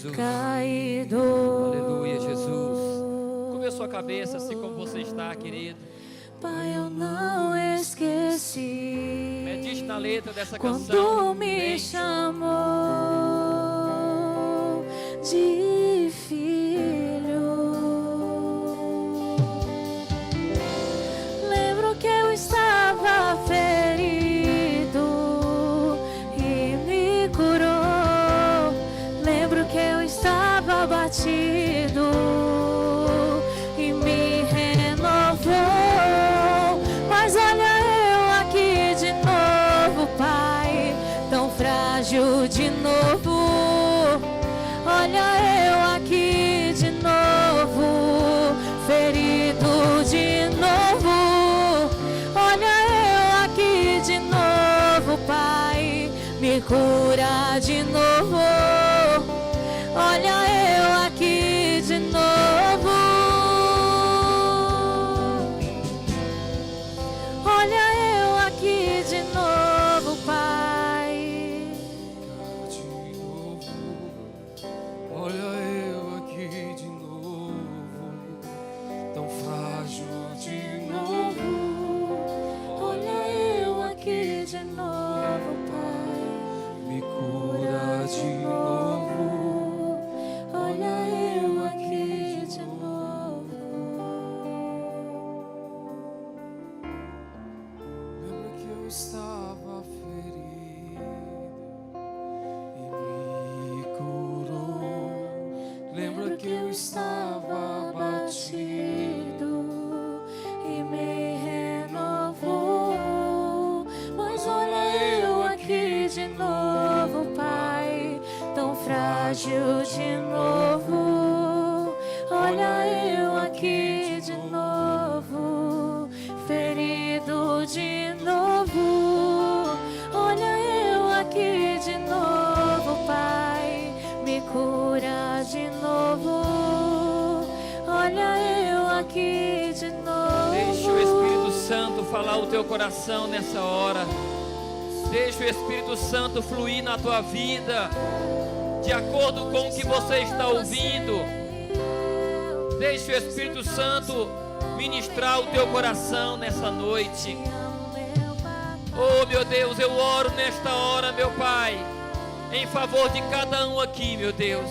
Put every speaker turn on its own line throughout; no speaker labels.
Jesus.
caído.
Aleluia, Jesus. Curva a sua cabeça, assim como você está, querido.
Pai, eu não esqueci.
Medite na letra dessa
quando
canção.
me
Vem.
chamou de filho. Lembro que eu estava ferido e me curou. Lembro que eu estava batido e me renovou. Mas olha eu aqui de novo, Pai, tão frágil de novo. Olha eu aqui de novo, ferido de novo. Olha eu aqui de novo, Pai, me cura de novo. Olha eu aqui de novo. Olha eu aqui de novo, Pai.
De novo, olha eu aqui de novo, tão frágil de novo.
Olha eu aqui de novo, Pai.
Me cura de novo.
Olha eu aqui de novo.
Lembra que eu estava ferido e me curou. Lembra que eu estava batido
e me renovou. Mas olha eu aqui de novo, Pai, tão frágil de novo. Olha eu aqui de novo, ferido de novo. Olha eu aqui de novo, Pai, me cura de novo. Olha eu aqui de novo.
Deixa o Espírito Santo falar o teu coração nessa hora. Deixa o Espírito Santo fluir na tua vida, de acordo com o que você está ouvindo. Deixa o Espírito Santo ministrar o teu coração nessa noite. Oh, meu Deus, eu oro nesta hora, meu Pai, em favor de cada um aqui, meu Deus.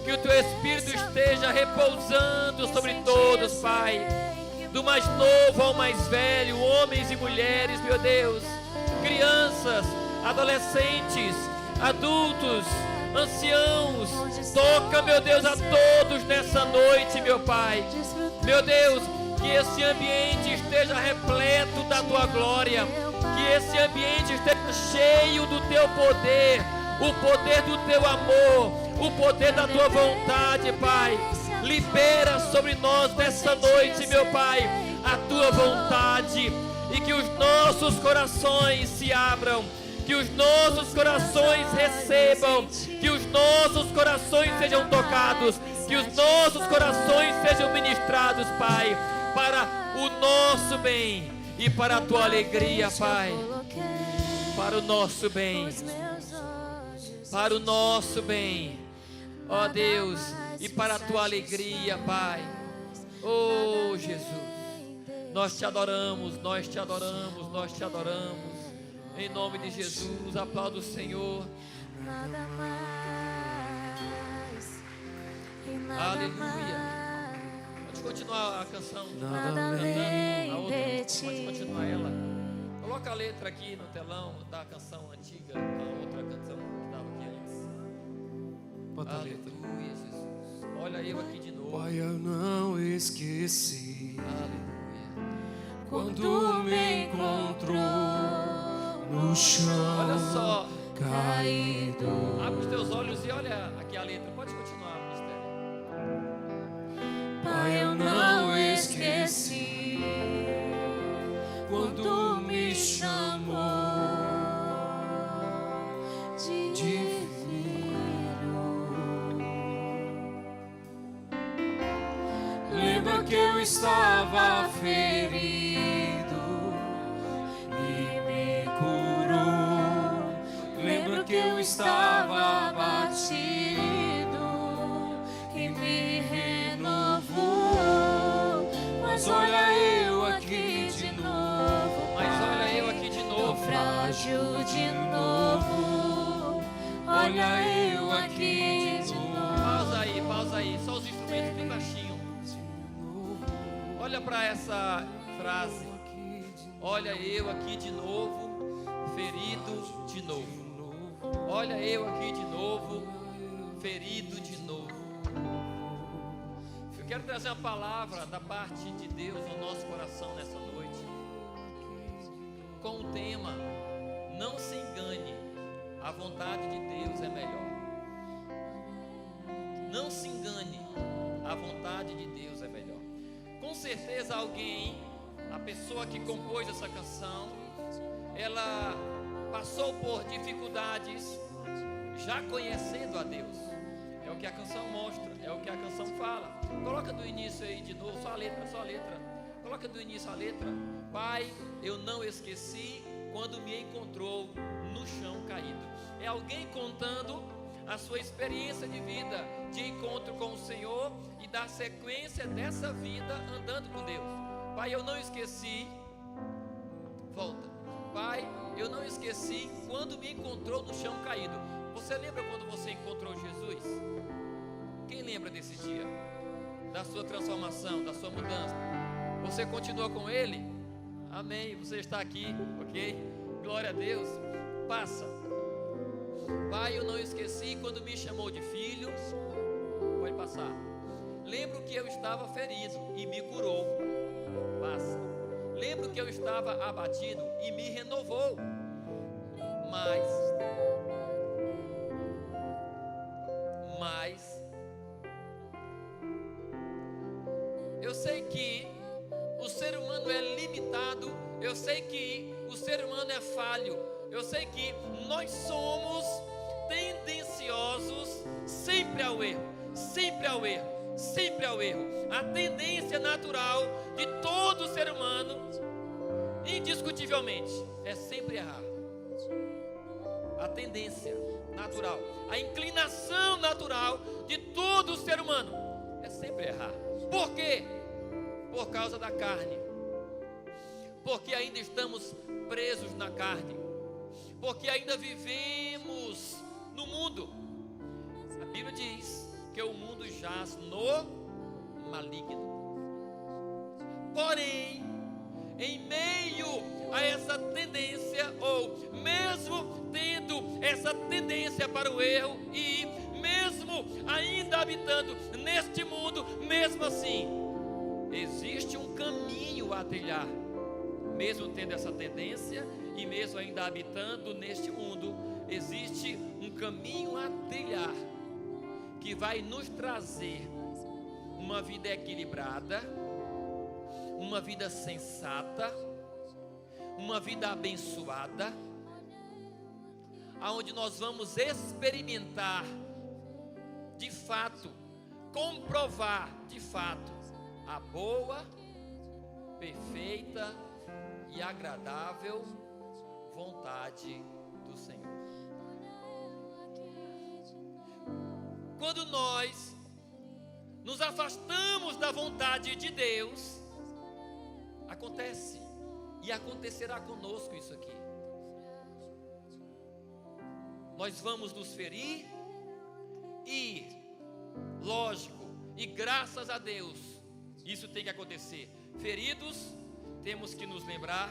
Que o teu Espírito esteja repousando sobre todos, Pai, do mais novo ao mais velho, homens e mulheres, meu Deus, crianças, adolescentes, adultos, anciãos. Toca, meu Deus, a todos nessa noite, meu Pai. Meu Deus, que esse ambiente esteja repleto da tua glória, que esse ambiente esteja cheio do teu poder, o poder do teu amor, o poder da tua vontade, Pai. Libera sobre nós nessa noite, meu Pai, a tua vontade, e que os nossos corações se abram, que os nossos corações recebam, que os nossos corações sejam tocados, que os nossos corações sejam ministrados, Pai, para o nosso bem e para a tua alegria, Pai, para o nosso bem, para o nosso bem, ó Deus, e para a tua alegria, Pai. Oh Jesus, nós te adoramos, nós te adoramos, nós te adoramos. Em nome de Jesus, aplauda o Senhor.
Nada mais e nada
Aleluia.
mais.
Pode continuar a canção.
Nada além
A outra,
de
pode
ti.
continuar ela. Coloca a letra aqui no telão da canção antiga, a outra canção que estava aqui antes.
Bota a letra.
Aleluia, Jesus. Olha eu aqui de novo.
Pai, eu não esqueci
Aleluia.
quando me encontrou no chão
Olha só.
caído.
Abre os teus olhos e olha aqui a letra. Pode continuar, ministério.
Pai, eu não esqueci
Quando me chamou
de
filho. Lembra que eu estava ferido e me curou. Lembra que eu estava batido Mas olha eu aqui de novo,
Mas olha eu aqui de novo.
frágil de novo. Olha eu aqui de novo.
Pausa aí, só os instrumentos bem baixinho. Olha para essa frase. Olha eu aqui de novo, ferido de novo. Olha eu aqui de novo, ferido de novo. Eu quero trazer uma palavra da parte de Deus no nosso coração nessa noite, com o tema: não se engane, a vontade de Deus é melhor. Não se engane, a vontade de Deus é melhor. Com certeza alguém, a pessoa que compôs essa canção, ela passou por dificuldades já conhecendo a Deus. É o que a canção mostra, é o que a canção fala. Coloca do início aí de novo, só a letra. Coloca do início a letra. Pai, eu não esqueci quando me encontrou no chão caído. É alguém contando a sua experiência de vida, de encontro com o Senhor e da sequência dessa vida andando com Deus. Pai, eu não esqueci. Volta. Pai, eu não esqueci quando me encontrou no chão caído. Você lembra quando você encontrou Jesus? Quem lembra desse dia? Da sua transformação, da sua mudança? Você continua com Ele? Amém, você está aqui, ok? Glória a Deus. Passa. Pai, eu não esqueci quando me chamou de filho. Pode passar. Lembro que eu estava ferido e me curou. Passa. Lembro que eu estava abatido e me renovou. Mas eu sei que o ser humano é limitado. Eu sei que o ser humano é falho. Eu sei que nós somos tendenciosos sempre ao erro, sempre ao erro, sempre ao erro. A tendência natural de todo ser humano, indiscutivelmente, é sempre errar. A tendência natural, a inclinação natural de todo ser humano é sempre errar. Por quê? Por causa da carne. Porque ainda estamos presos na carne. Porque ainda vivemos no mundo. A Bíblia diz que o mundo jaz no maligno. Porém, em meio a essa tendência, ou mesmo tendo essa tendência para o erro, e mesmo ainda habitando neste mundo, mesmo assim, existe um caminho a trilhar. Mesmo tendo essa tendência e mesmo ainda habitando neste mundo, existe um caminho a trilhar que vai nos trazer uma vida equilibrada, uma vida sensata, uma vida abençoada, aonde nós vamos experimentar de fato, comprovar de fato a boa, perfeita e agradável vontade do Senhor. Quando nós nos afastamos da vontade de Deus, acontece e acontecerá conosco isso aqui. Nós vamos nos ferir e, lógico, e graças a Deus, isso tem que acontecer. Feridos, temos que nos lembrar,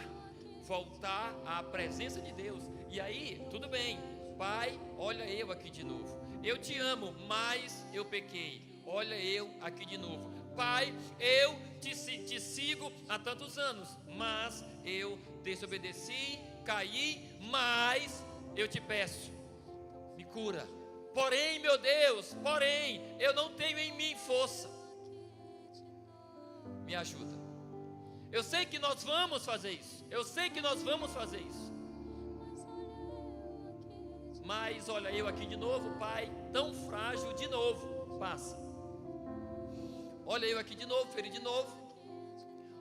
voltar à presença de Deus. E aí, tudo bem, Pai, olha eu aqui de novo. Eu te amo, mas eu pequei. Olha eu aqui de novo. Pai, eu te sigo há tantos anos, mas eu desobedeci, caí, mas eu te peço, me cura. Porém, meu Deus, eu não tenho em mim força. Me ajuda. Eu sei que nós vamos fazer isso. Mas olha eu aqui de novo, Pai, tão frágil de novo. Passa. Olha eu aqui de novo, ferido de novo.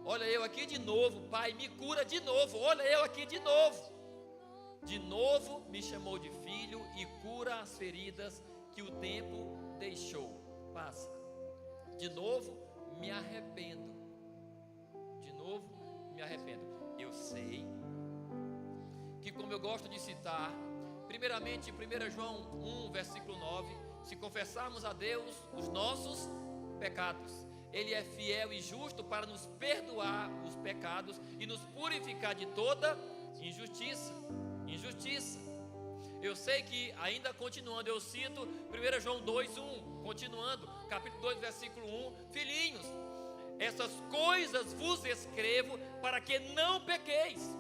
Olha eu aqui de novo, Pai, me cura de novo. Olha eu aqui de novo. De novo me chamou de filho e cura as feridas que o tempo deixou. Passa. De novo me arrependo. arrependo. Eu sei que, como eu gosto de citar, primeiramente 1 João 1, versículo 9, se confessarmos a Deus os nossos pecados, Ele é fiel e justo para nos perdoar os pecados e nos purificar de toda injustiça. Eu sei que, ainda continuando, eu cito 1 João 2:1, continuando, capítulo 2, versículo 1, filhinhos, essas coisas vos escrevo para que não pequeis,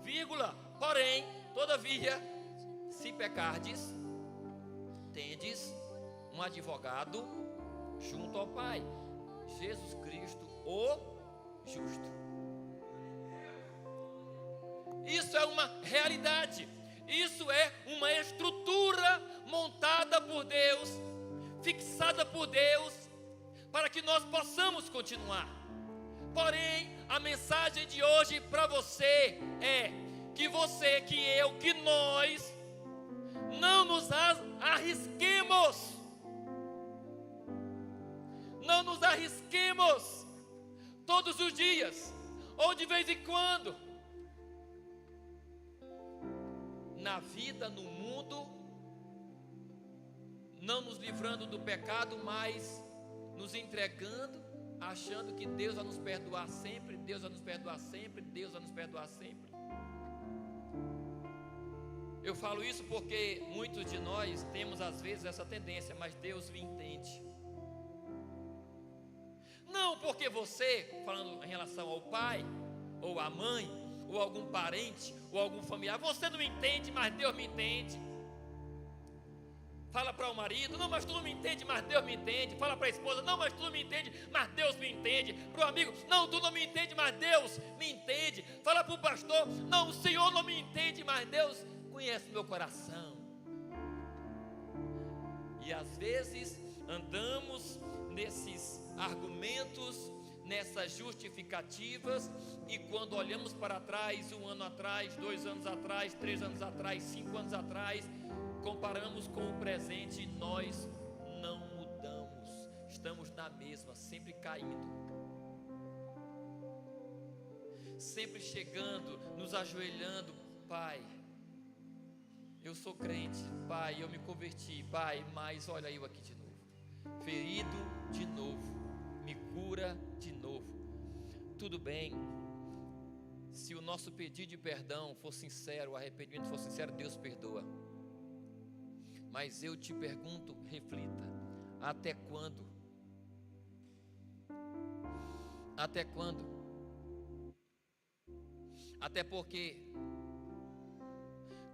vírgula, porém, todavia, se pecardes, tendes um advogado junto ao Pai, Jesus Cristo, o justo. Isso é uma realidade, isso é uma estrutura montada por Deus, fixada por Deus, para que nós possamos continuar. Porém, a mensagem de hoje para você é que você, que eu, que nós não nos arrisquemos. Não nos arrisquemos todos os dias, ou de vez em quando, na vida, no mundo, não nos livrando do pecado, mas nos entregando, achando que Deus vai nos perdoar sempre, Deus vai nos perdoar sempre, Deus vai nos perdoar sempre. Eu falo isso porque muitos de nós temos às vezes essa tendência, mas Deus me entende. Não porque você, falando em relação ao pai, ou à mãe, ou algum parente, ou algum familiar, você não me entende, mas Deus me entende. Fala para o marido, não, mas tu não me entende, mas Deus me entende. Fala para a esposa, não, mas tu não me entende, mas Deus me entende. Para o amigo, não, tu não me entende, mas Deus me entende. Fala para o pastor, não, o Senhor não me entende, mas Deus conhece meu coração. E às vezes andamos nesses argumentos, nessas justificativas, e quando olhamos para trás, 1 ano atrás, 2 anos atrás, 3 anos atrás, 5 anos atrás, comparamos com o presente e nós não mudamos, estamos na mesma, sempre caindo, sempre chegando, nos ajoelhando, Pai, eu sou crente, Pai, eu me converti, Pai, mas olha eu aqui de novo, ferido de novo, me cura de novo. Tudo bem, se o nosso pedido de perdão for sincero, o arrependimento for sincero, Deus perdoa. Mas eu te pergunto, reflita, até quando? Até quando? Até porque,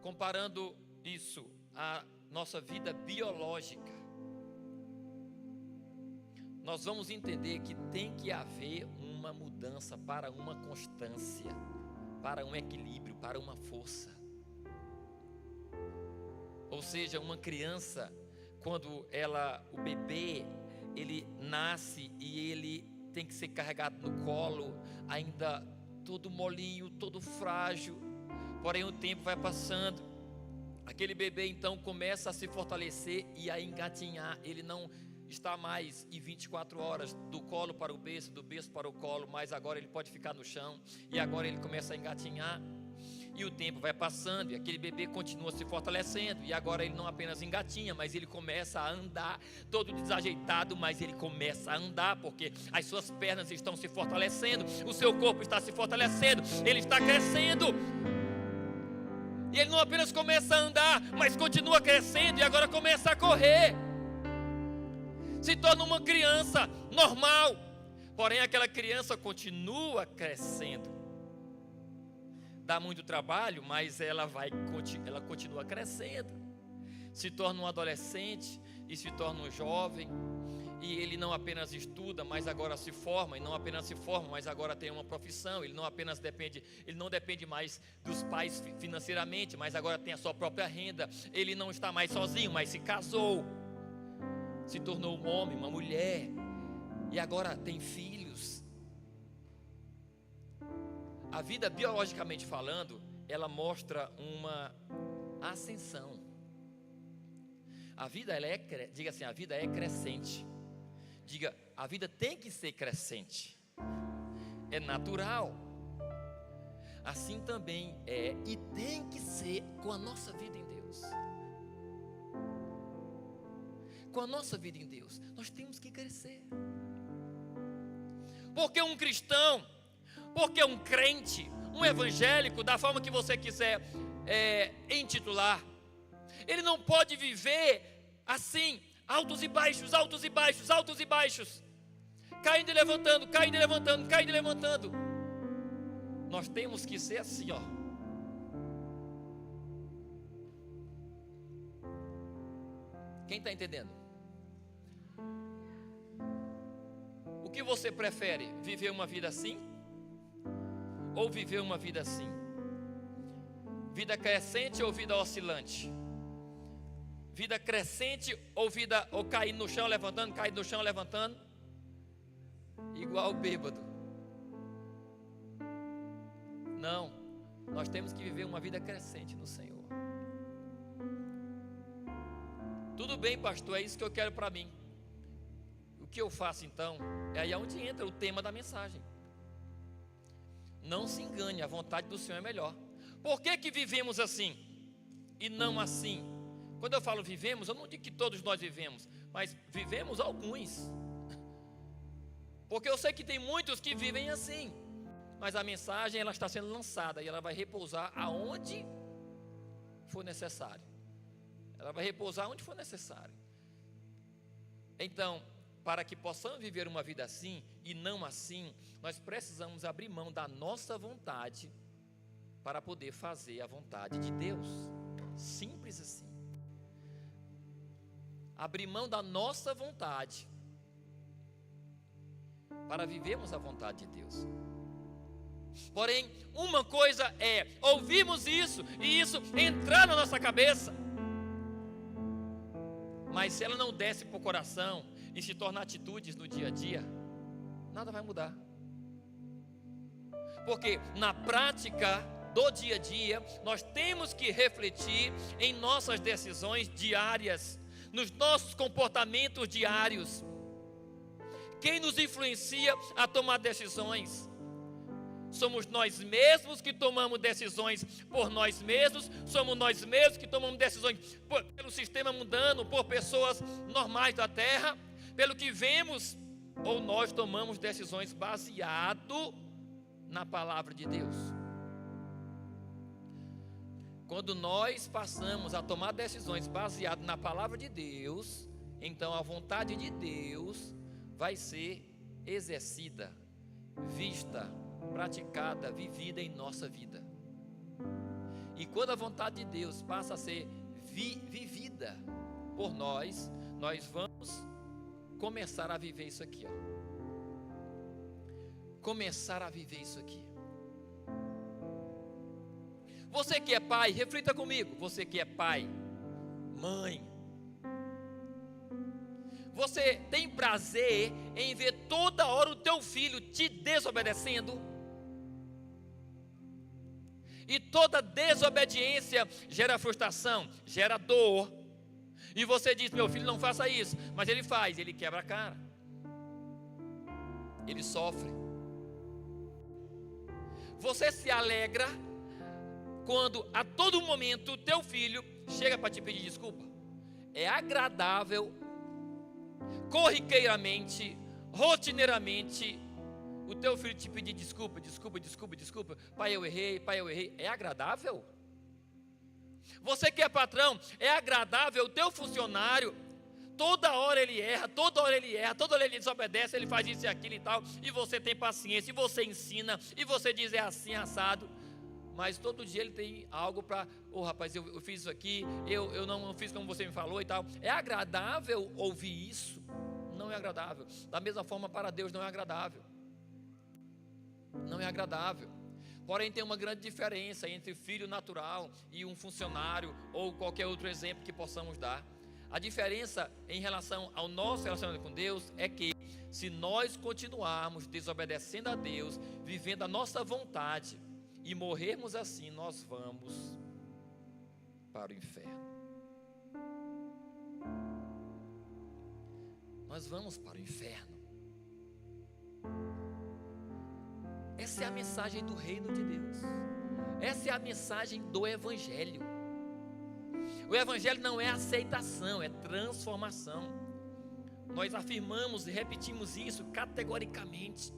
comparando isso à nossa vida biológica, nós vamos entender que tem que haver uma mudança para uma constância, para um equilíbrio, para uma força. Ou seja, uma criança, quando o bebê, ele nasce e ele tem que ser carregado no colo, ainda todo molinho, todo frágil, porém o tempo vai passando, aquele bebê então começa a se fortalecer e a engatinhar, ele não está mais em 24 horas do colo para o berço, do berço para o colo, mas agora ele pode ficar no chão, e agora ele começa a engatinhar, e o tempo vai passando, e aquele bebê continua se fortalecendo, e agora ele não apenas engatinha, mas ele começa a andar, todo desajeitado, mas ele começa a andar, porque as suas pernas estão se fortalecendo, o seu corpo está se fortalecendo, ele está crescendo, e ele não apenas começa a andar, mas continua crescendo, e agora começa a correr, se torna uma criança normal, porém aquela criança continua crescendo, dá muito trabalho, mas ela continua crescendo, se torna um adolescente e se torna um jovem, e ele não apenas estuda, mas agora se forma, e não apenas se forma, mas agora tem uma profissão, ele não depende mais dos pais financeiramente, mas agora tem a sua própria renda, ele não está mais sozinho, mas se casou, se tornou um homem, uma mulher, e agora tem filhos. A vida, biologicamente falando, ela mostra uma ascensão. A vida, diga assim, a vida é crescente. Diga, a vida tem que ser crescente. É natural. assim também é e tem que ser com a nossa vida em Deus. Com a nossa vida em Deus, nós temos que crescer. Porque um cristão, porque um crente, um evangélico, da forma que você quiser intitular, ele não pode viver assim, altos e baixos, altos e baixos, altos e baixos, caindo e levantando, caindo e levantando, caindo e levantando. Nós temos que ser assim, ó. Quem está entendendo? O que você prefere? Viver uma vida assim? Ou viver uma vida assim? Vida crescente ou vida oscilante? Vida crescente ou caindo no chão, levantando, caindo no chão, levantando? Igual bêbado. Não, nós temos que viver uma vida crescente no Senhor. Tudo bem, pastor, é isso que eu quero para mim. O que eu faço então? É aí onde entra o tema da mensagem. Não se engane, a vontade do Senhor é melhor. Por que que vivemos assim e não assim? Quando eu falo vivemos, eu não digo que todos nós vivemos, mas vivemos alguns. Porque eu sei que tem muitos que vivem assim, mas a mensagem ela está sendo lançada e ela vai repousar aonde for necessário. Ela vai repousar onde for necessário. Então, para que possamos viver uma vida assim e não assim, nós precisamos abrir mão da nossa vontade para poder fazer a vontade de Deus. Simples assim. Abrir mão da nossa vontade para vivermos a vontade de Deus. Porém, uma coisa é ouvirmos isso e isso entrar na nossa cabeça, mas se ela não desce para o coração e se tornar atitudes no dia a dia, nada vai mudar. Porque na prática do dia a dia, nós temos que refletir em nossas decisões diárias, nos nossos comportamentos diários. Quem nos influencia a tomar decisões? Somos nós mesmos que tomamos decisões por nós mesmos, somos nós mesmos que tomamos decisões pelo sistema mundano, por pessoas normais da terra, pelo que vemos, ou nós tomamos decisões baseado na palavra de Deus. Quando nós passamos a tomar decisões baseado na palavra de Deus, então a vontade de Deus vai ser exercida, vista, praticada, vivida em nossa vida. E quando a vontade de Deus passa a ser vivida por nós, nós vamos começar a viver isso aqui, ó. Começar a viver isso aqui. Você que é pai, reflita comigo. Você que é pai, mãe, você tem prazer em ver toda hora o teu filho te desobedecendo? E toda desobediência gera frustração, gera dor. E você diz: meu filho, não faça isso. Mas ele faz, ele quebra a cara, ele sofre. Você se alegra quando a todo momento o teu filho chega para te pedir desculpa? É agradável, corriqueiramente, rotineiramente, o teu filho te pedir desculpa, desculpa, desculpa, desculpa, pai eu errei, é agradável? Você que é patrão, é agradável o teu funcionário, toda hora ele erra, toda hora ele desobedece, ele faz isso e aquilo e tal, e você tem paciência, e você ensina, e você diz é assim, assado, mas todo dia ele tem algo para, rapaz, eu fiz isso aqui, eu não fiz como você me falou e tal. É agradável ouvir isso? Não é agradável. Da mesma forma, para Deus não é agradável. Não é agradável. Porém, tem uma grande diferença entre filho natural e um funcionário ou qualquer outro exemplo que possamos dar. A diferença em relação ao nosso relacionamento com Deus é que, se nós continuarmos desobedecendo a Deus, vivendo a nossa vontade e morrermos assim, nós vamos para o inferno. Nós vamos para o inferno. Essa é a mensagem do reino de Deus. Essa é a mensagem do Evangelho. O Evangelho não é aceitação, é transformação. Nós afirmamos e repetimos isso categoricamente.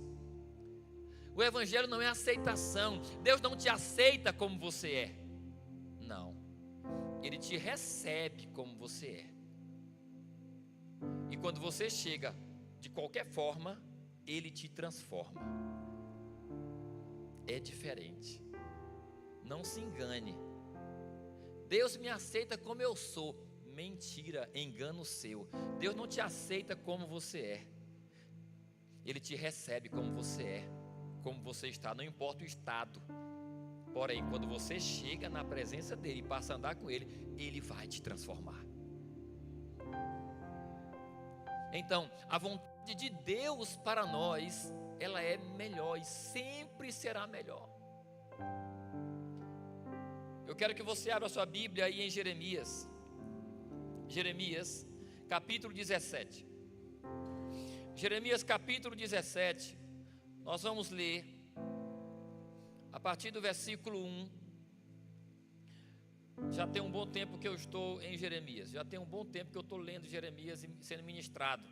O Evangelho não é aceitação. Deus não te aceita como você é. Não. Ele te recebe como você é. E quando você chega de qualquer forma, Ele te transforma. É diferente. Não se engane. Deus me aceita como eu sou. Mentira, engano seu. Deus não te aceita como você é. Ele te recebe como você é, como você está, não importa o estado. Porém, quando você chega na presença dele e passa a andar com ele, ele vai te transformar. Então, a vontade de Deus para nós, ela é melhor e sempre será melhor. Eu quero que você abra a sua Bíblia aí em Jeremias. Jeremias, capítulo 17. Jeremias, capítulo 17. Nós vamos ler a partir do versículo 1. Já tem um bom tempo que eu estou em Jeremias. Já tem um bom tempo que eu estou lendo Jeremias e sendo ministrado.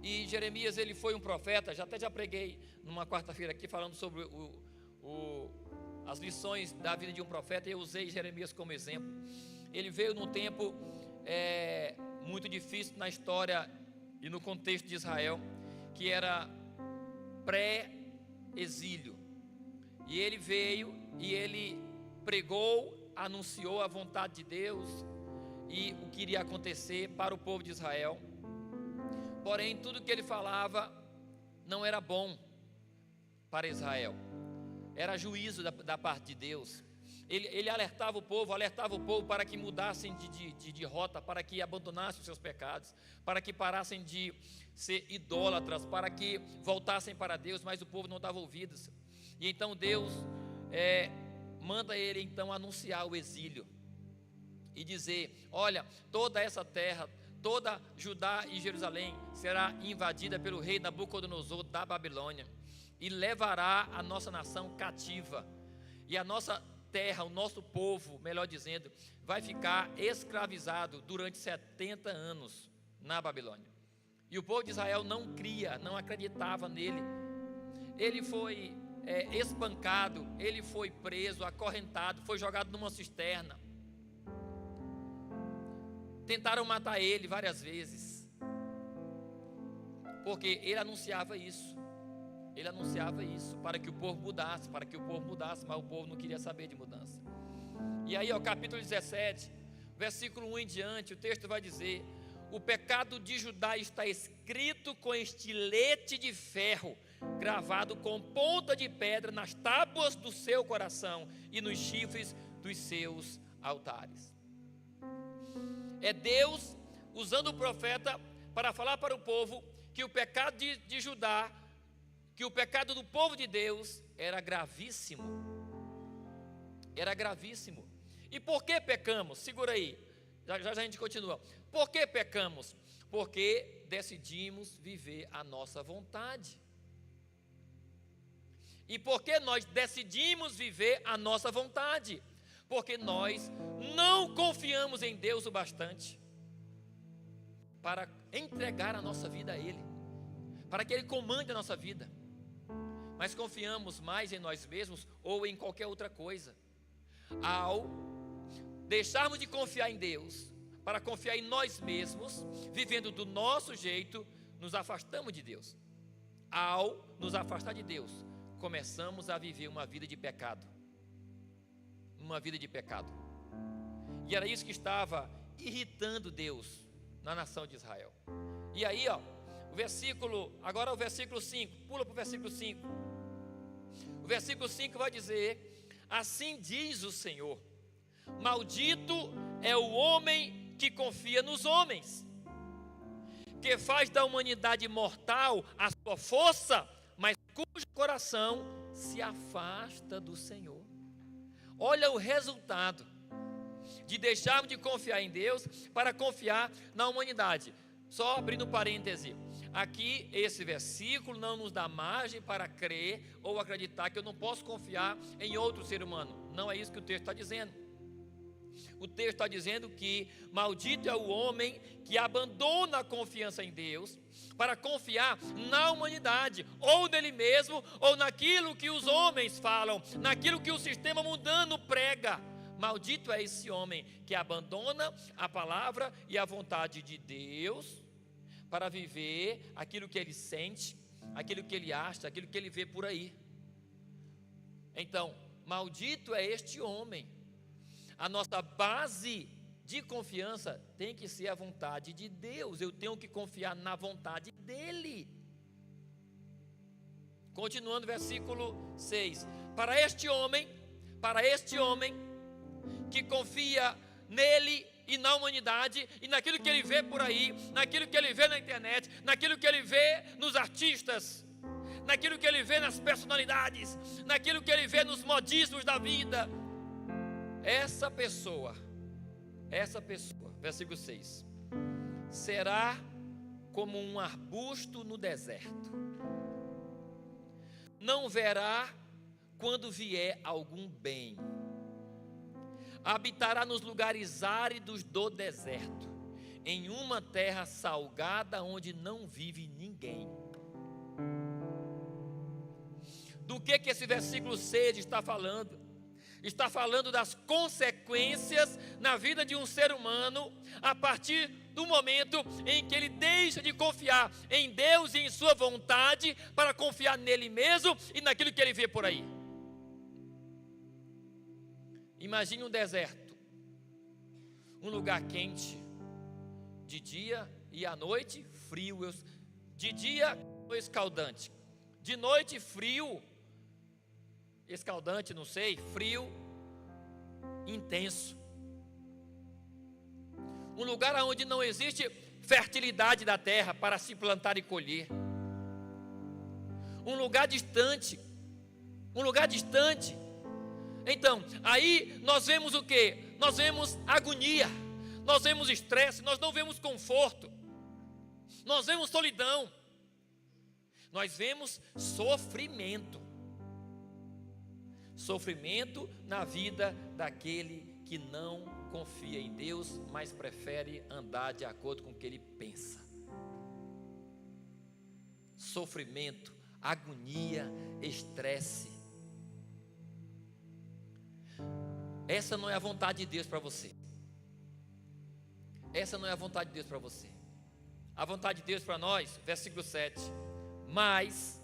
E Jeremias, ele foi um profeta. Já preguei numa quarta-feira aqui falando sobre as lições da vida de um profeta. E eu usei Jeremias como exemplo. Ele veio num tempo muito difícil na história e no contexto de Israel, que era pré-exílio. E ele veio e ele pregou, anunciou a vontade de Deus e o que iria acontecer para o povo de Israel. Porém, tudo que ele falava não era bom para Israel. Era juízo da parte de Deus. Ele alertava o povo para que mudassem de rota, para que abandonassem os seus pecados, para que parassem de ser idólatras, para que voltassem para Deus, mas o povo não dava ouvidos. E então Deus manda ele então anunciar o exílio e dizer: olha, toda essa terra, toda Judá e Jerusalém será invadida pelo rei Nabucodonosor da Babilônia e levará a nossa nação cativa, e a nossa terra, o nosso povo, melhor dizendo, vai ficar escravizado durante 70 anos na Babilônia. E o povo de Israel não cria, não acreditava nele. Ele foi espancado, ele foi preso, acorrentado, foi jogado numa cisterna. Tentaram matar ele várias vezes, porque ele anunciava isso. Ele anunciava isso para que o povo mudasse, mas o povo não queria saber de mudança. E aí, capítulo 17, versículo 1 em diante, o texto vai dizer: o pecado de Judá está escrito com estilete de ferro, gravado com ponta de pedra nas tábuas do seu coração e nos chifres dos seus altares. É Deus usando o profeta para falar para o povo que o pecado de Judá, que o pecado do povo de Deus era gravíssimo. Era gravíssimo. E por que pecamos? Segura aí, já a gente continua. Por que pecamos? Porque decidimos viver a nossa vontade. E por que nós decidimos viver a nossa vontade? Porque nós não confiamos em Deus o bastante para entregar a nossa vida a Ele, para que Ele comande a nossa vida. Mas confiamos mais em nós mesmos ou em qualquer outra coisa. Ao deixarmos de confiar em Deus para confiar em nós mesmos, vivendo do nosso jeito, nos afastamos de Deus. Ao nos afastar de Deus, começamos a viver uma vida de pecado. Uma vida de pecado. E era isso que estava irritando Deus na nação de Israel. E aí, agora o versículo 5, pula para o versículo 5. O versículo 5 vai dizer: assim diz o Senhor, maldito é o homem que confia nos homens, que faz da humanidade mortal a sua força, mas cujo coração se afasta do Senhor. Olha o resultado de deixarmos de confiar em Deus para confiar na humanidade. Só abrindo parêntese, Aqui, esse versículo não nos dá margem para crer ou acreditar que eu não posso confiar em outro ser humano. Não é isso que o texto está dizendo. O texto está dizendo que maldito é o homem que abandona a confiança em Deus para confiar na humanidade, ou nele mesmo, ou naquilo que os homens falam, naquilo que o sistema mundano prega. Maldito é esse homem que abandona a palavra e a vontade de Deus para viver aquilo que ele sente, aquilo que ele acha, aquilo que ele vê por aí. Então, maldito é este homem. A nossa base de confiança tem que ser a vontade de Deus. Eu tenho que confiar na vontade dEle. Continuando, versículo 6. Para este homem que confia nele e na humanidade, e naquilo que ele vê por aí, naquilo que ele vê na internet, naquilo que ele vê nos artistas, naquilo que ele vê nas personalidades, naquilo que ele vê nos modismos da vida, essa pessoa, versículo 6, será como um arbusto no deserto, não verá quando vier algum bem, habitará nos lugares áridos do deserto, em uma terra salgada onde não vive ninguém. Do que esse versículo 6 está falando? Está falando das consequências na vida de um ser humano a partir do momento em que ele deixa de confiar em Deus e em sua vontade para confiar nele mesmo e naquilo que ele vê por aí. Imagine um deserto, um lugar quente, de dia e à noite frio, de dia escaldante, de noite frio, escaldante, não sei, frio, intenso. Um lugar onde não existe fertilidade da terra para se plantar e colher. Um lugar distante. Então, aí nós vemos o quê? Nós vemos agonia, nós vemos estresse, nós não vemos conforto, nós vemos solidão, nós vemos sofrimento. Sofrimento na vida daquele que não confia em Deus, mas prefere andar de acordo com o que ele pensa. Sofrimento, agonia, estresse. Essa não é a vontade de Deus para você. Essa não é a vontade de Deus para você. A vontade de Deus para nós, versículo 7. Mas,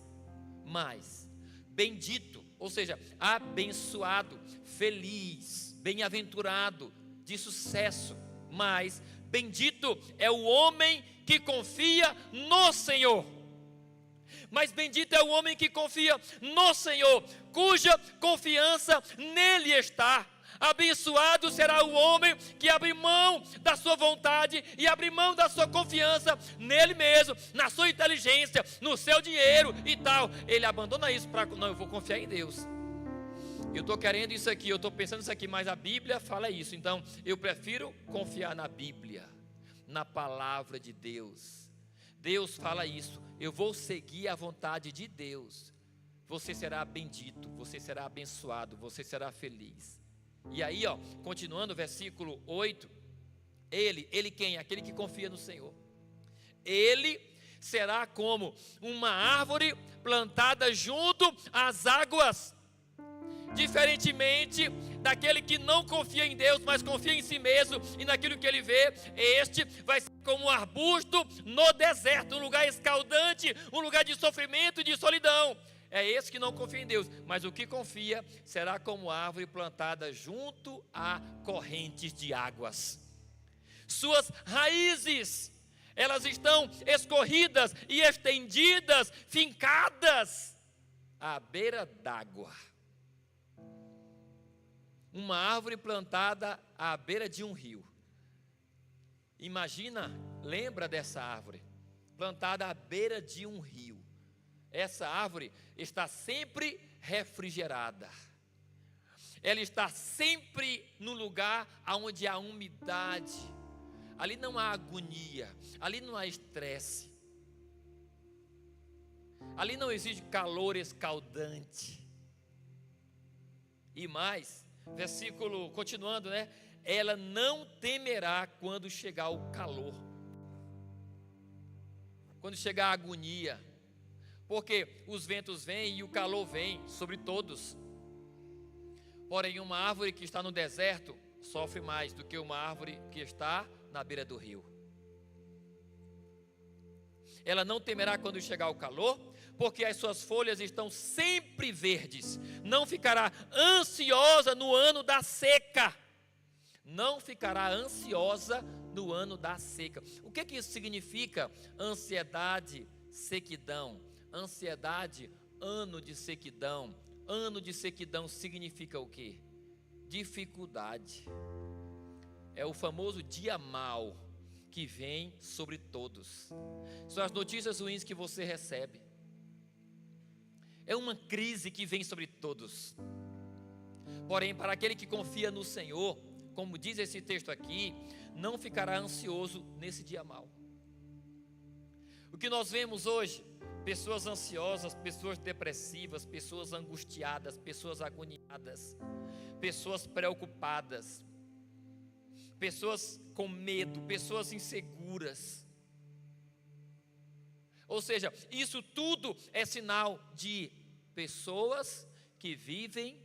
bendito, ou seja, abençoado, feliz, bem-aventurado, de sucesso. Mas bendito é o homem que confia no Senhor. Mas bendito é o homem que confia no Senhor, cuja confiança nele está. Abençoado será o homem que abre mão da sua vontade e abre mão da sua confiança nele mesmo, na sua inteligência, no seu dinheiro e tal. Ele abandona isso para, não, eu vou confiar em Deus. Eu estou querendo isso aqui, eu estou pensando isso aqui, mas a Bíblia fala isso. Então eu prefiro confiar na Bíblia, na palavra de Deus. Deus fala isso, eu vou seguir a vontade de Deus. Você será bendito, você será abençoado, você será feliz. E aí, continuando o versículo 8, ele quem? Aquele que confia no Senhor. Ele será como uma árvore plantada junto às águas. Diferentemente daquele que não confia em Deus, mas confia em si mesmo e naquilo que ele vê, este vai ser como um arbusto no deserto, um lugar escaldante, um lugar de sofrimento e de solidão. É esse que não confia em Deus, mas o que confia será como árvore plantada junto a correntes de águas. Suas raízes, elas estão escorridas e estendidas, fincadas à beira d'água. Uma árvore plantada à beira de um rio. Imagina, lembra dessa árvore, plantada à beira de um rio. Essa árvore está sempre refrigerada. Ela está sempre no lugar onde há umidade. Ali não há agonia, ali não há estresse. Ali não existe calor escaldante. E mais, versículo continuando, né? Ela não temerá quando chegar o calor, quando chegar a agonia, porque os ventos vêm e o calor vem sobre todos. Porém, uma árvore que está no deserto sofre mais do que uma árvore que está na beira do rio. Ela não temerá quando chegar o calor, porque as suas folhas estão sempre verdes. Não ficará ansiosa no ano da seca. Não ficará ansiosa no ano da seca. O que isso significa? Ansiedade, sequidão. Ansiedade, ano de sequidão. Ano de sequidão significa o quê? Dificuldade. É o famoso dia mau que vem sobre todos. São as notícias ruins que você recebe. É uma crise que vem sobre todos. Porém, para aquele que confia no Senhor, como diz esse texto aqui, não ficará ansioso nesse dia mau. O que nós vemos hoje, pessoas ansiosas, pessoas depressivas, pessoas angustiadas, pessoas agoniadas, pessoas preocupadas, pessoas com medo, pessoas inseguras. Ou seja, isso tudo é sinal de pessoas que vivem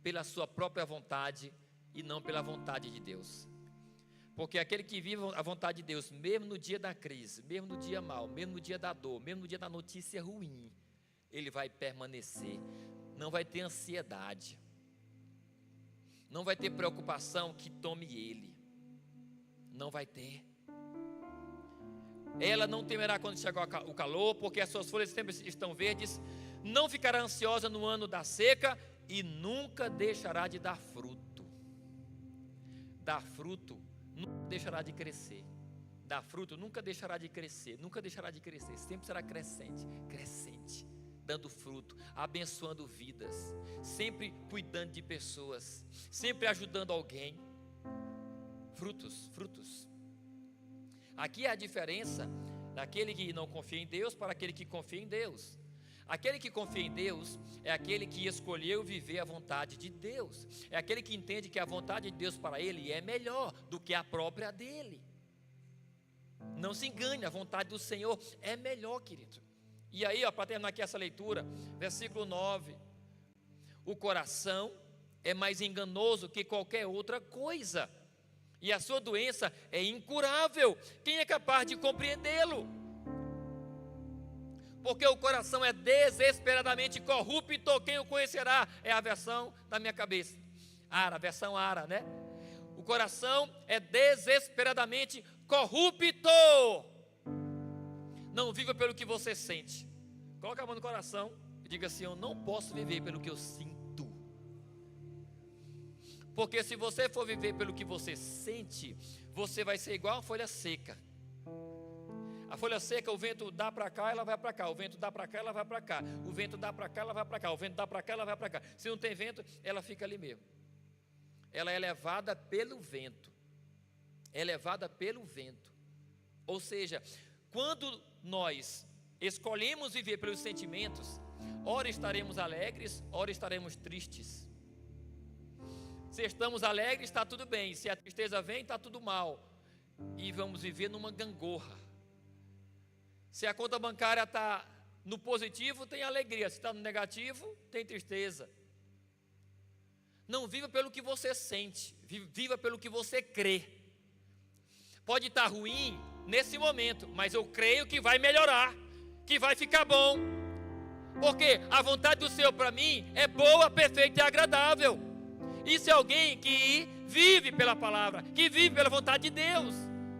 pela sua própria vontade e não pela vontade de Deus. Porque aquele que vive a vontade de Deus, mesmo no dia da crise, mesmo no dia mau, mesmo no dia da dor, mesmo no dia da notícia ruim, ele vai permanecer, não vai ter ansiedade, não vai ter preocupação que tome ele, não vai ter. Ela não temerá quando chegar o calor, porque as suas folhas sempre estão verdes. Não ficará ansiosa no ano da seca e nunca deixará de dar fruto. Dar fruto nunca deixará de crescer. Dar fruto nunca deixará de crescer. Nunca deixará de crescer. Sempre será crescente, crescente, dando fruto, abençoando vidas, sempre cuidando de pessoas, sempre ajudando alguém. Frutos, frutos. Aqui é a diferença daquele que não confia em Deus para aquele que confia em Deus. Aquele que confia em Deus é aquele que escolheu viver a vontade de Deus. É aquele que entende que a vontade de Deus para ele é melhor do que a própria dele. Não se engane, a vontade do Senhor é melhor, querido. E aí, para terminar aqui essa leitura, versículo 9. O coração é mais enganoso que qualquer outra coisa, e a sua doença é incurável. Quem é capaz de compreendê-lo? Porque o coração é desesperadamente corrupto. Quem o conhecerá? É a versão da minha cabeça, Ara, a versão Ara, né? O coração é desesperadamente corrupto. Não viva pelo que você sente. Coloca a mão no coração e diga assim: eu não posso viver pelo que eu sinto. Porque se você for viver pelo que você sente, você vai ser igual a folha seca. A folha seca, o vento dá para cá, ela vai para cá. O vento dá para cá, ela vai para cá. O vento dá para cá, ela vai para cá. O vento dá para cá, ela vai para cá. Se não tem vento, ela fica ali mesmo. Ela é levada pelo vento. É levada pelo vento. Ou seja, quando nós escolhemos viver pelos sentimentos, ora estaremos alegres, ora estaremos tristes. Se estamos alegres, está tudo bem. Se a tristeza vem, está tudo mal. E vamos viver numa gangorra. Se a conta bancária está no positivo, tem alegria. Se está no negativo, tem tristeza. Não viva pelo que você sente, viva pelo que você crê. Pode estar ruim nesse momento, mas eu creio que vai melhorar, que vai ficar bom. Porque a vontade do Senhor para mim é boa, perfeita e agradável. Isso é alguém que vive pela palavra, que vive pela vontade de Deus.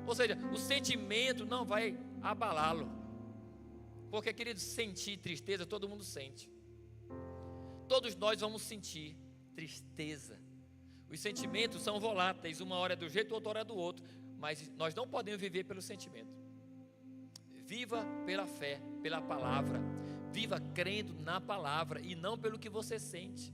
Ou seja, o sentimento não vai abalá-lo. Porque, querido, sentir tristeza, todo mundo sente. Todos nós vamos sentir tristeza. Os sentimentos são voláteis, uma hora é do jeito, outra hora é do outro. Mas nós não podemos viver pelo sentimento. Viva pela fé, pela palavra. Viva crendo na palavra e não pelo que você sente.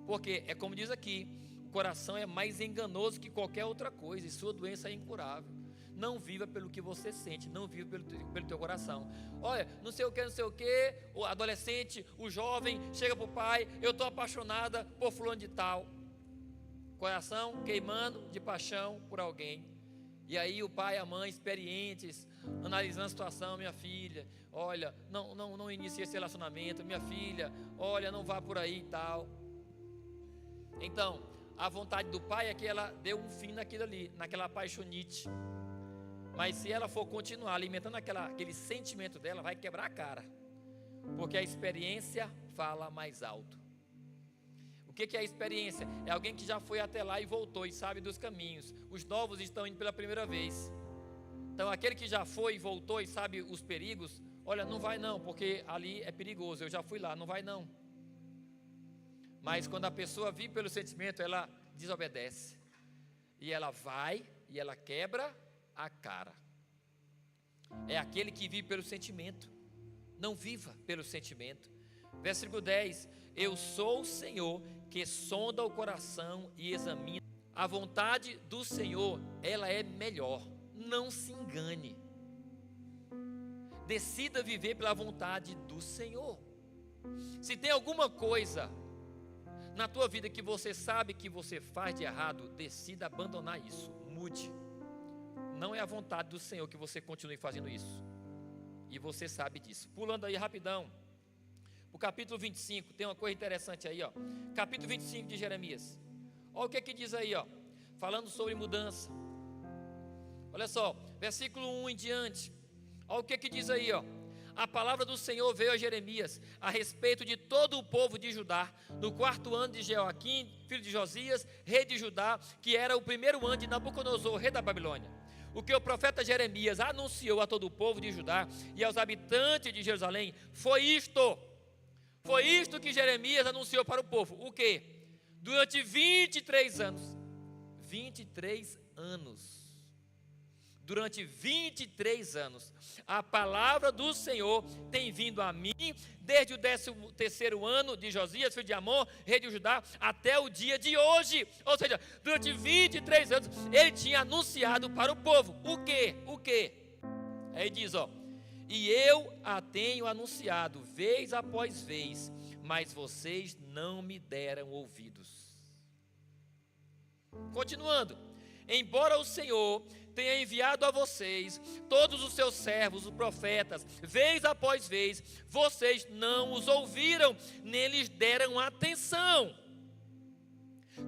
Porque é como diz aqui, o coração é mais enganoso que qualquer outra coisa e sua doença é incurável. Não viva pelo que você sente, não viva pelo teu coração. Olha, não sei o que, o adolescente, o jovem, chega para o pai, eu estou apaixonada por fulano de tal. Coração queimando de paixão por alguém. E aí o pai e a mãe experientes, analisando a situação, minha filha, olha, não inicie esse relacionamento, minha filha, olha, não vá por aí e tal. Então, a vontade do pai é que ela dê um fim naquilo ali, naquela apaixonite. Mas se ela for continuar alimentando aquele sentimento dela, vai quebrar a cara. Porque a experiência fala mais alto. O que é a experiência? É alguém que já foi até lá e voltou e sabe dos caminhos. Os novos estão indo pela primeira vez. Então aquele que já foi e voltou e sabe os perigos, olha, não vai não, porque ali é perigoso, eu já fui lá, não vai não. Mas quando a pessoa vive pelo sentimento, ela desobedece. E ela vai e ela quebra a cara. É aquele que vive pelo sentimento. Não viva pelo sentimento. Versículo 10: eu sou o Senhor que sonda o coração e examina. A vontade do Senhor, ela é melhor. Não se engane. Decida viver pela vontade do Senhor. Se tem alguma coisa na tua vida que você sabe que você faz de errado, decida abandonar isso. Mude. Não é a vontade do Senhor que você continue fazendo isso. E você sabe disso. Pulando aí rapidão, o capítulo 25, tem uma coisa interessante aí, ó. Capítulo 25 de Jeremias. Olha o que diz aí, ó. Falando sobre mudança. Olha só, versículo 1 em diante. Olha o que diz aí, ó. A palavra do Senhor veio a Jeremias a respeito de todo o povo de Judá, no 4º ano de Jeoaquim, filho de Josias, rei de Judá, que era o 1º ano de Nabucodonosor, rei da Babilônia. O que o profeta Jeremias anunciou a todo o povo de Judá e aos habitantes de Jerusalém foi isto. Foi isto que Jeremias anunciou para o povo. O quê? Durante 23 anos. 23 anos. Durante 23 anos, a palavra do Senhor tem vindo a mim, desde o 13º ano de Josias, filho de Amon, rei de Judá, até o dia de hoje. Ou seja, durante 23 anos, ele tinha anunciado para o povo. O quê? O quê? Aí diz, ó, e eu a tenho anunciado, vez após vez, mas vocês não me deram ouvidos. Continuando, embora o Senhor tenha enviado a vocês todos os seus servos, os profetas, vez após vez, vocês não os ouviram, nem lhes deram atenção.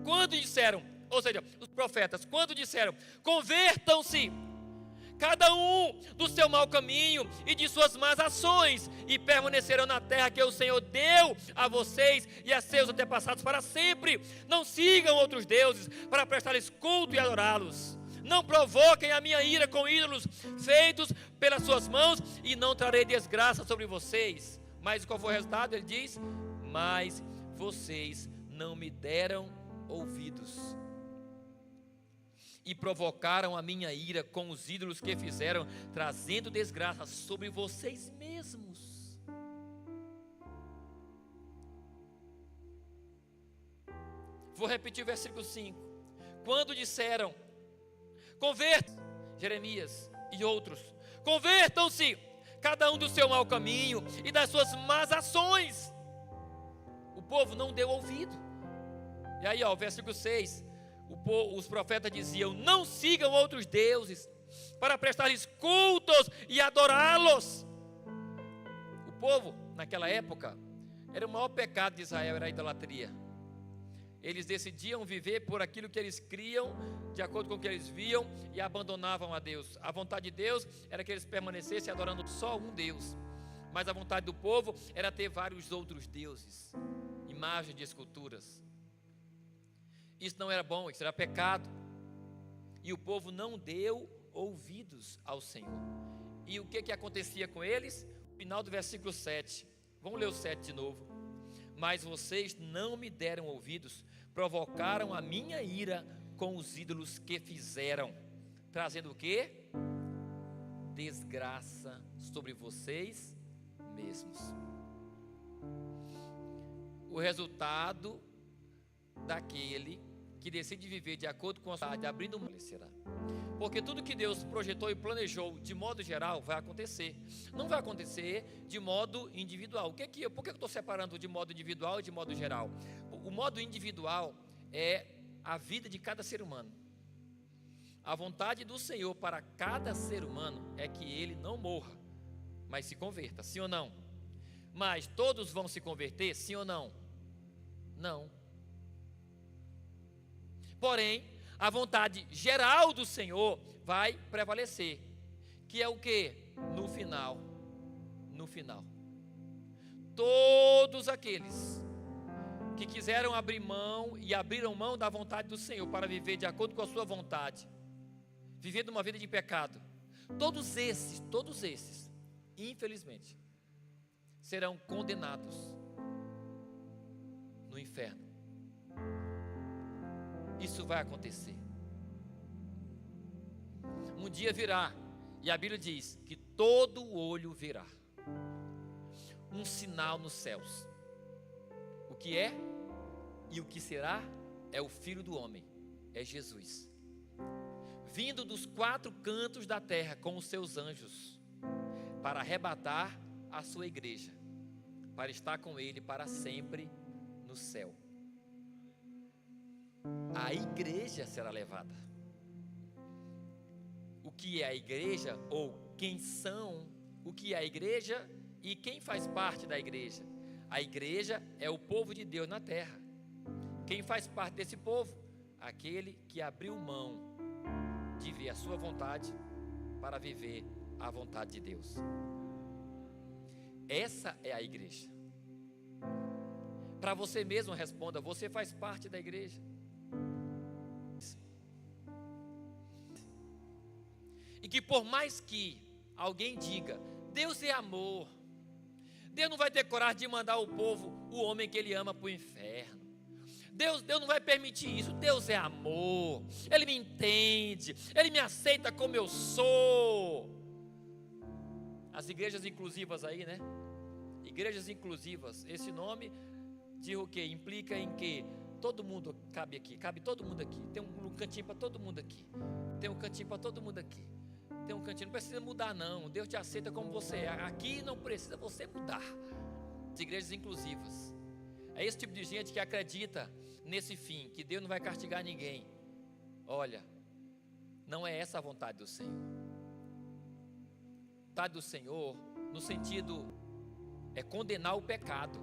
Quando disseram, ou seja, os profetas, quando disseram, convertam-se, cada um do seu mau caminho e de suas más ações, e permanecerão na terra que o Senhor deu a vocês e a seus antepassados para sempre. Não sigam outros deuses para prestar-lhes culto e adorá-los. Não provoquem a minha ira com ídolos feitos pelas suas mãos, e não trarei desgraça sobre vocês. Mas qual foi o resultado? Ele diz, mas vocês não me deram ouvidos, e provocaram a minha ira com os ídolos que fizeram, trazendo desgraça sobre vocês mesmos. Vou repetir o versículo 5. Quando disseram, convertam, Jeremias e outros, convertam-se, cada um do seu mau caminho e das suas más ações. O povo não deu ouvido. E aí, ó, o versículo 6, os profetas diziam, não sigam outros deuses para prestar-lhes cultos e adorá-los. O povo, naquela época, era o maior pecado de Israel, era a idolatria. Eles decidiam viver por aquilo que eles criam, de acordo com o que eles viam, e abandonavam a Deus. A vontade de Deus era que eles permanecessem adorando só um Deus. Mas a vontade do povo era ter vários outros deuses, imagens de esculturas. Isso não era bom, isso era pecado. E o povo não deu ouvidos ao Senhor. E o que acontecia com eles? Final do versículo 7. Vamos ler o 7 de novo. Mas vocês não me deram ouvidos, provocaram a minha ira com os ídolos que fizeram, trazendo o quê? Desgraça sobre vocês mesmos. O resultado daquele que decide viver de acordo com a vontade, abrindo mão, será. Porque tudo que Deus projetou e planejou de modo geral vai acontecer. Não vai acontecer de modo individual. Por que eu estou separando de modo individual e de modo geral? O modo individual é a vida de cada ser humano. A vontade do Senhor para cada ser humano é que ele não morra, mas se converta, sim ou não? Mas todos vão se converter, sim ou não? Não. Porém, a vontade geral do Senhor vai prevalecer, que é o que? No final, todos aqueles que quiseram abrir mão e abriram mão da vontade do Senhor para viver de acordo com a sua vontade, vivendo uma vida de pecado, todos esses, infelizmente, serão condenados no inferno. Isso vai acontecer. Um dia virá, e a Bíblia diz que todo olho verá um sinal nos céus. O que é e o que será é o Filho do Homem, é Jesus, vindo dos 4 cantos da terra com os seus anjos, para arrebatar a sua igreja, para estar com ele para sempre no céu. A igreja será levada. O que é a igreja, ou quem são, o que é a igreja e quem faz parte da igreja? A igreja é o povo de Deus na terra. Quem faz parte desse povo? Aquele que abriu mão de ver a sua vontade para viver a vontade de Deus. Essa é a igreja. Para você mesmo responda: você faz parte da igreja? E que por mais que alguém diga, Deus é amor, Deus não vai ter coragem de mandar o povo, o homem que ele ama, para o inferno. Deus não vai permitir isso. Deus é amor, Ele me entende, Ele me aceita como eu sou. As igrejas inclusivas aí, né? Igrejas inclusivas, esse nome diz o quê? Implica em que todo mundo cabe aqui, cabe todo mundo aqui. Tem um cantinho para todo mundo aqui. Tem um cantinho para todo mundo aqui. Tem um cantinho, não precisa mudar não. Deus te aceita como você é. Aqui não precisa você mudar. As igrejas inclusivas. É esse tipo de gente que acredita nesse fim, que Deus não vai castigar ninguém. Olha, não é essa a vontade do Senhor. A vontade do Senhor, no sentido, é condenar o pecado.